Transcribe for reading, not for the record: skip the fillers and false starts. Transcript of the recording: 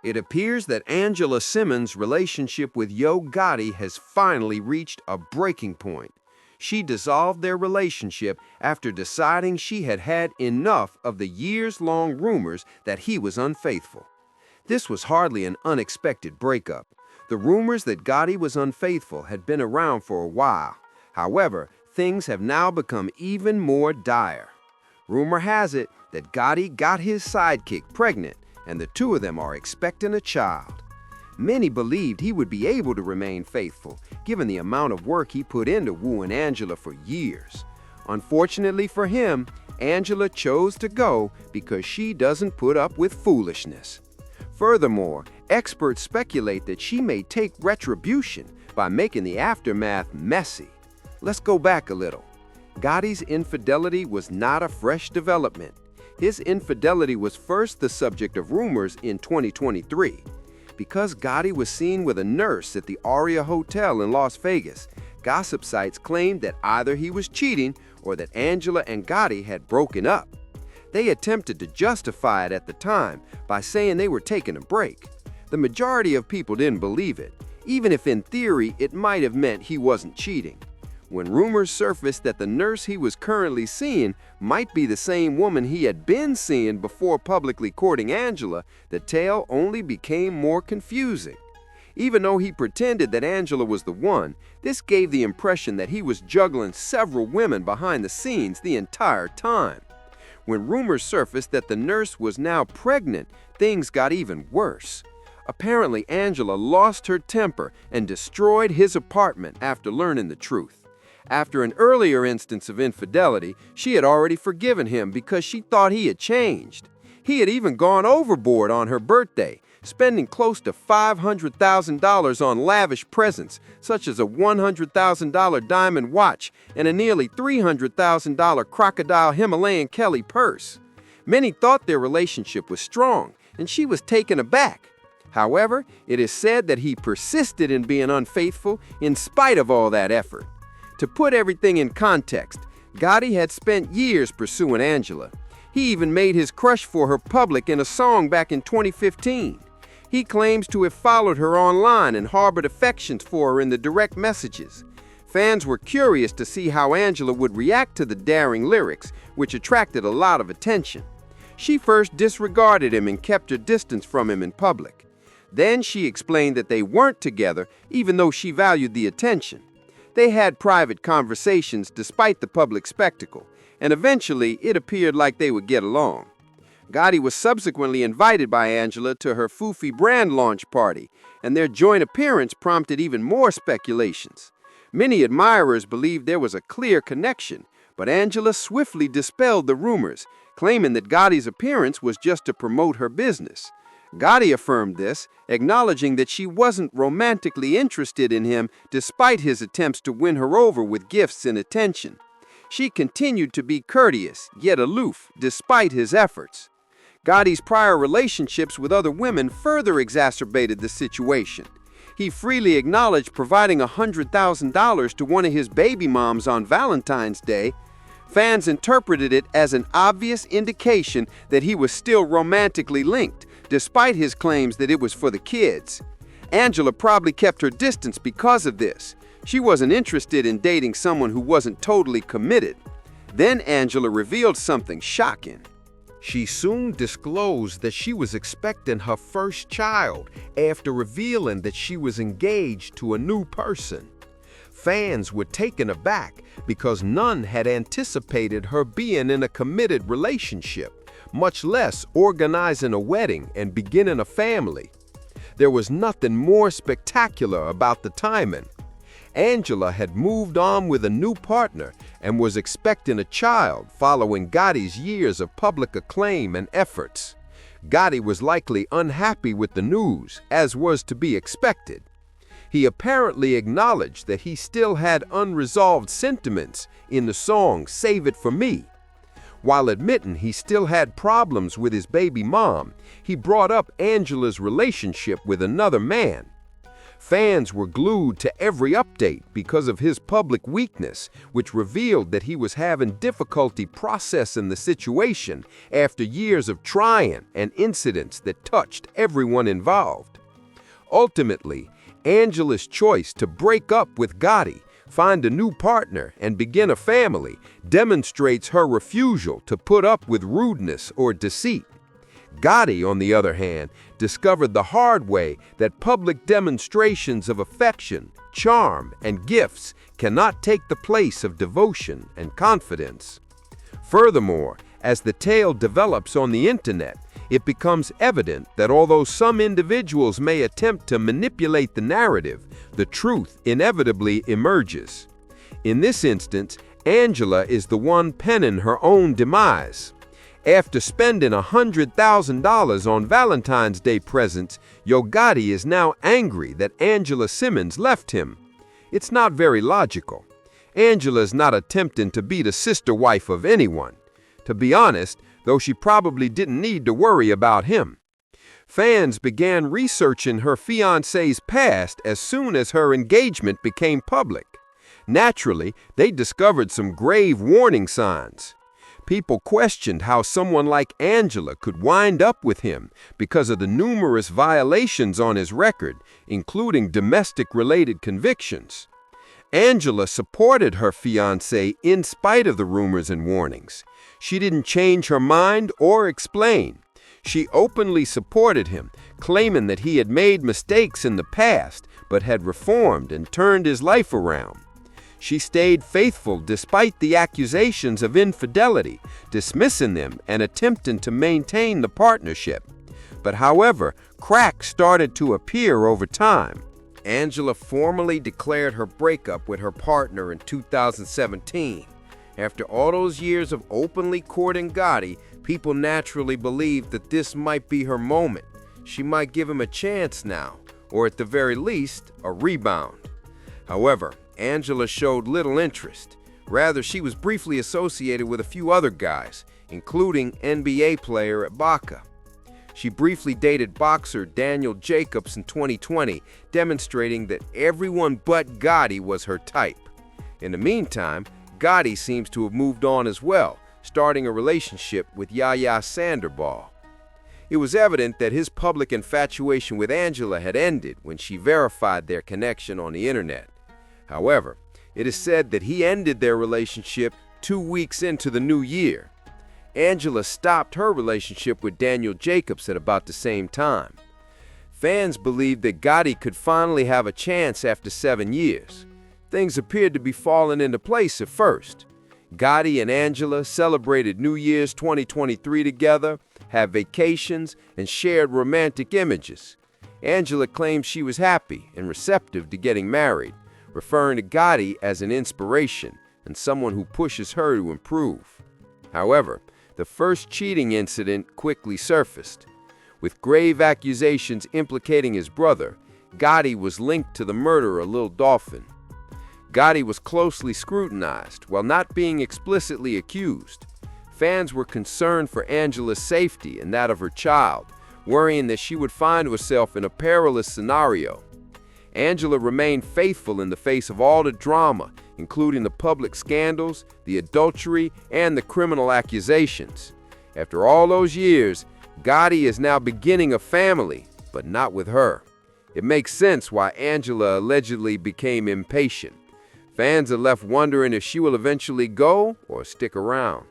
It appears that Angela Simmons' relationship with Yo Gotti has finally reached a breaking point. She dissolved their relationship after deciding she had had enough of the years-long rumors that he was unfaithful. This was hardly an unexpected breakup. The rumors that Gotti was unfaithful had been around for a while. However, things have now become even more dire. Rumor has it that Gotti got his sidekick pregnant, and the two of them are expecting a child. Many believed he would be able to remain faithful, given the amount of work he put into wooing Angela for years. Unfortunately for him, Angela chose to go because she doesn't put up with foolishness. Furthermore, experts speculate that she may take retribution by making the aftermath messy. Let's go back a little. Gotti's infidelity was not a fresh development. His infidelity was first the subject of rumors in 2023. Because Gotti was seen with a nurse at the Aria Hotel in Las Vegas, gossip sites claimed that either he was cheating or that Angela and Gotti had broken up. They attempted to justify it at the time by saying they were taking a break. The majority of people didn't believe it, even if in theory it might have meant he wasn't cheating. When rumors surfaced that the nurse he was currently seeing might be the same woman he had been seeing before publicly courting Angela, the tale only became more confusing. Even though he pretended that Angela was the one, this gave the impression that he was juggling several women behind the scenes the entire time. When rumors surfaced that the nurse was now pregnant, things got even worse. Apparently, Angela lost her temper and destroyed his apartment after learning the truth. After an earlier instance of infidelity, she had already forgiven him because she thought he had changed. He had even gone overboard on her birthday, spending close to $500,000 on lavish presents, such as a $100,000 diamond watch and a nearly $300,000 crocodile Himalayan Kelly purse. Many thought their relationship was strong, and she was taken aback. However, it is said that he persisted in being unfaithful in spite of all that effort. To put everything in context, Gotti had spent years pursuing Angela. He even made his crush for her public in a song back in 2015. He claims to have followed her online and harbored affections for her in the direct messages. Fans were curious to see how Angela would react to the daring lyrics, which attracted a lot of attention. She first disregarded him and kept her distance from him in public. Then she explained that they weren't together, even though she valued the attention. They had private conversations despite the public spectacle, and eventually it appeared like they would get along. Gotti was subsequently invited by Angela to her Foofy brand launch party, and their joint appearance prompted even more speculations. Many admirers believed there was a clear connection, but Angela swiftly dispelled the rumors, claiming that Gotti's appearance was just to promote her business. Gotti affirmed this, acknowledging that she wasn't romantically interested in him despite his attempts to win her over with gifts and attention. She continued to be courteous, yet aloof, despite his efforts. Gotti's prior relationships with other women further exacerbated the situation. He freely acknowledged providing $100,000 to one of his baby moms on Valentine's Day. Fans interpreted it as an obvious indication that he was still romantically linked, despite his claims that it was for the kids. Angela probably kept her distance because of this. She wasn't interested in dating someone who wasn't totally committed. Then Angela revealed something shocking. She soon disclosed that she was expecting her first child after revealing that she was engaged to a new person. Fans were taken aback because none had anticipated her being in a committed relationship, much less organizing a wedding and beginning a family. There was nothing more spectacular about the timing. Angela had moved on with a new partner and was expecting a child following Gotti's years of public acclaim and efforts. Gotti was likely unhappy with the news, as was to be expected. He apparently acknowledged that he still had unresolved sentiments in the song "Save It For Me." While admitting he still had problems with his baby mom, he brought up Angela's relationship with another man. Fans were glued to every update because of his public weakness, which revealed that he was having difficulty processing the situation after years of trying and incidents that touched everyone involved. Ultimately, Angela's choice to break up with Gotti, find a new partner, and begin a family demonstrates her refusal to put up with rudeness or deceit. Gotti, on the other hand, discovered the hard way that public demonstrations of affection, charm, and gifts cannot take the place of devotion and confidence. Furthermore, as the tale develops on the internet, it becomes evident that although some individuals may attempt to manipulate the narrative, the truth inevitably emerges. In this instance, Angela is the one penning her own demise. After spending $100,000 on Valentine's Day presents, Gotti is now angry that Angela Simmons left him. It's not very logical. Angela's not attempting to be the sister wife of anyone. To be honest, though, she probably didn't need to worry about him. Fans began researching her fiancé's past as soon as her engagement became public. Naturally, they discovered some grave warning signs. People questioned how someone like Angela could wind up with him because of the numerous violations on his record, including domestic-related convictions. Angela supported her fiancé in spite of the rumors and warnings. She didn't change her mind or explain. She openly supported him, claiming that he had made mistakes in the past but had reformed and turned his life around. She stayed faithful despite the accusations of infidelity, dismissing them and attempting to maintain the partnership. But however, cracks started to appear over time. Angela formally declared her breakup with her partner in 2017. After all those years of openly courting Gotti, people naturally believed that this might be her moment. She might give him a chance now, or at the very least, a rebound. However, Angela showed little interest. Rather, she was briefly associated with a few other guys, including NBA player at Boca. She briefly dated boxer Daniel Jacobs in 2020, demonstrating that everyone but Gotti was her type. In the meantime, Gotti seems to have moved on as well, starting a relationship with Yaya Sandoval. It was evident that his public infatuation with Angela had ended when she verified their connection on the internet. However, it is said that he ended their relationship 2 weeks into the new year. Angela stopped her relationship with Daniel Jacobs at about the same time. Fans believed that Gotti could finally have a chance after 7 years. Things appeared to be falling into place at first. Gotti and Angela celebrated New Year's 2023 together, had vacations, and shared romantic images. Angela claimed she was happy and receptive to getting married, referring to Gotti as an inspiration and someone who pushes her to improve. However, the first cheating incident quickly surfaced. With grave accusations implicating his brother, Gotti was linked to the murder of Lil Dolphin. Gotti was closely scrutinized while not being explicitly accused. Fans were concerned for Angela's safety and that of her child, worrying that she would find herself in a perilous scenario. Angela remained faithful in the face of all the drama, including the public scandals, the adultery, and the criminal accusations. After all those years, Gotti is now beginning a family, but not with her. It makes sense why Angela allegedly became impatient. Fans are left wondering if she will eventually go or stick around.